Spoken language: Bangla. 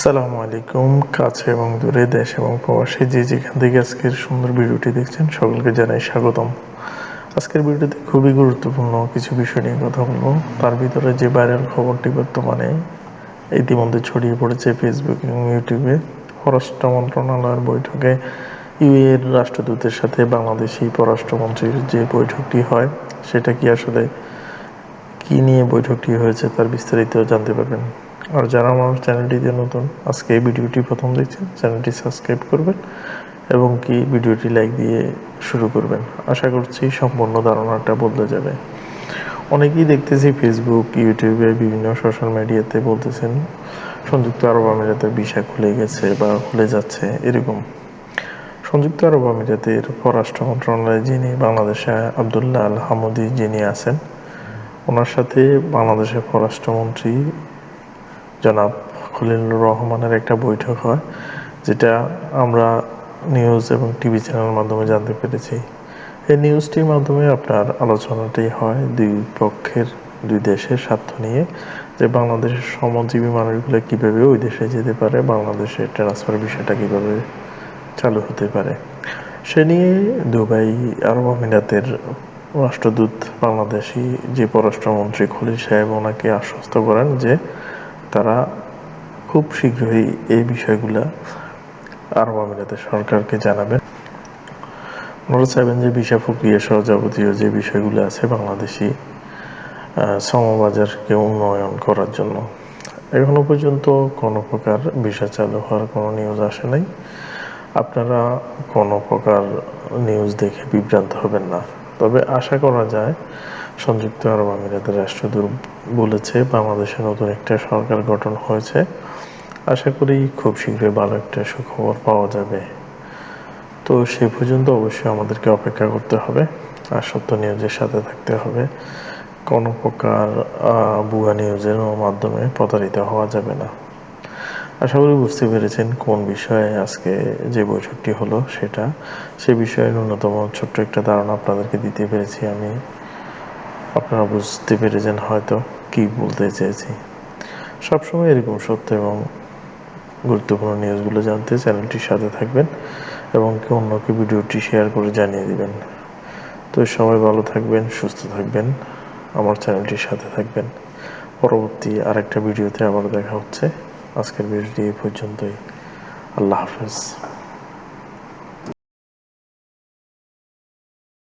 আসসালামু আলাইকুম। কাছে এবং দূরে, দেশ এবং প্রবাসী যে যেখান থেকে আজকের সুন্দর ভিডিওটি দেখছেন সকলকে জানাই স্বাগতম। আজকের ভিডিওতে খুবই গুরুত্বপূর্ণ কিছু বিষয় নিয়ে কথা বলবো। তার ভিতরে যে ভাইরাল খবরটি বর্তমানে ইতিমধ্যে ছড়িয়ে পড়েছে ফেসবুক এবং ইউটিউবে, পররাষ্ট্র মন্ত্রণালয়ের বৈঠকে ইউএর রাষ্ট্রদূতের সাথে বাংলাদেশি পররাষ্ট্রমন্ত্রীর যে বৈঠকটি হয়, সেটা কি আসলে কী নিয়ে বৈঠকটি হয়েছে তার বিস্তারিত জানতে পারবেন। আর যারা আমার চ্যানেলটিতে নতুন, আজকে এই ভিডিওটি প্রথম দেখছেন, চ্যানেলটি সাবস্ক্রাইব করবেন এবং কি ভিডিওটি লাইক দিয়ে শুরু করবেন। আশা করছি সম্পূর্ণ ধারণাটা বদলে যাবে। অনেকেই দেখতেছি ফেসবুক, ইউটিউবে, বিভিন্ন সোশ্যাল মিডিয়াতে বলতেছেন সংযুক্ত আরব আমিরাতের ভিসা খুলে গেছে বা খুলে যাচ্ছে এরকম। সংযুক্ত আরব আমিরাতের পররাষ্ট্র মন্ত্রণালয়ে যিনি বাংলাদেশে আবদুল্লাহ আল হামুদি যিনি আছেন, ওনার সাথে বাংলাদেশের পররাষ্ট্রমন্ত্রী জনাব খলিলুর রহমানের একটা বৈঠক হয়, যেটা আমরা নিউজ এবং টিভি চ্যানেলের মাধ্যমে জানতে পেরেছি। এই নিউজটির মাধ্যমে আপনার আলোচনাটি হয় দুই দেশের স্বার্থ নিয়ে, যে বাংলাদেশের শ্রমজীবী মানুষগুলো কীভাবে ওই দেশে যেতে পারে, বাংলাদেশের ট্রান্সফার বিষয়টা কীভাবে চালু হতে পারে সে নিয়ে দুবাই আরব আমিরাতের রাষ্ট্রদূত বাংলাদেশি যে পররাষ্ট্রমন্ত্রী খলিল সাহেব ওনাকে আশ্বস্ত করেন যে তারা খুব শীঘ্রই এই বিষয়গুলো আরব আমিরাতের সরকারকে জানাবেন। ওনারা চাইবেন যে ভিসা প্রক্রিয়া সহ যাবতীয় যে বিষয়গুলো আছে বাংলাদেশি শ্রমবাজারকে উন্নয়ন করার জন্য। এখনো পর্যন্ত কোনো প্রকার ভিসা চালু হওয়ার কোনো নিউজ আসে নাই। আপনারা কোনো প্রকার নিউজ দেখে বিভ্রান্ত হবেন না। তবে আশা করা যায় সংযুক্ত আরব আমিরাতের রাষ্ট্রদূত বলেছে বাংলাদেশে নতুন একটা সরকার গঠন হয়েছে। আশা করি খুব শীঘ্রই ভালো একটা সুখবর পাওয়া যাবে। তো সে পর্যন্ত অবশ্যই আমাদেরকে অপেক্ষা করতে হবে আর সত্য নিউজের সাথে থাকতে হবে। কোনো প্রকার ভুয়া নিউজের মাধ্যমে প্রতারিত হওয়া যাবে না। আশা করি বুঝতে পেরেছেন কোন বিষয়ে আজকে যে বৈঠকটি হলো সেটা, সে বিষয়ে ন্যূনতম ছোট্ট একটা ধারণা আপনাদেরকে দিতে পেরেছি আমি। আপনারা বুঝতে পেরেছেন হয়তো কি বলতে চেয়েছি। সবসময় এরকম সত্য এবং গুরুত্বপূর্ণ নিউজগুলো জানতে চ্যানেলটির সাথে থাকবেন এবং অন্যকে ভিডিওটি শেয়ার করে জানিয়ে দিবেন। তো সবাই ভালো থাকবেন, সুস্থ থাকবেন, আমার চ্যানেলটির সাথে থাকবেন। পরবর্তী আরেকটা ভিডিওতে আবার দেখা হচ্ছে। আজকের ভিডিওটি এই পর্যন্তই। আল্লাহ হাফেজ।